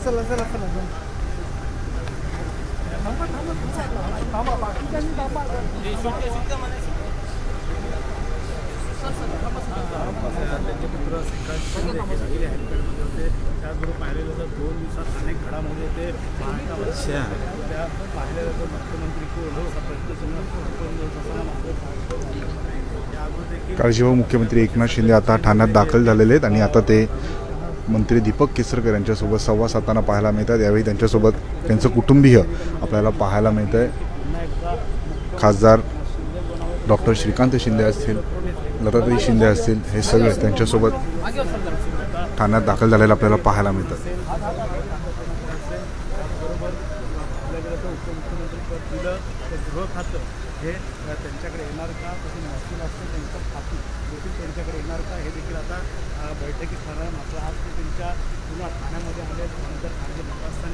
चला चला चला थांबा बाकीच्यांनी थांबा त्यांचे पुत्र हेल्पमध्ये होते. त्याचबरोबर पाहिलेलं तर 2 दिवसात अनेक घडामोडी होते. त्या पाहिलेलं तर मुख्यमंत्री कोण असा प्रश्न काळजीवाहू मुख्यमंत्री एकनाथ शिंदे आता ठाण्यात दाखल झालेले आहेत आणि आता ते मंत्री दीपक केसरकर यांच्यासोबत संवाद साधताना पाहायला मिळतात. यावेळी त्यांच्यासोबत त्यांचं कुटुंबीय आपल्याला पाहायला मिळत आहे. खासदार डॉक्टर श्रीकांत शिंदे असतील, लताताई शिंदे असतील, हे सगळे त्यांच्यासोबत ठाण्यात दाखल झालेलं आपल्याला पाहायला मिळतात. गृह खातं हे त्यांच्याकडे येणार का, तसं महसूल असतं त्यांचं खातं देखील त्यांच्याकडे येणार का, हे देखील आता बैठकीत ठरणार. मात्र आज ते त्यांच्या पुन्हा ठाण्यामध्ये आले. त्यानंतर ठाण्याचे निवासस्थान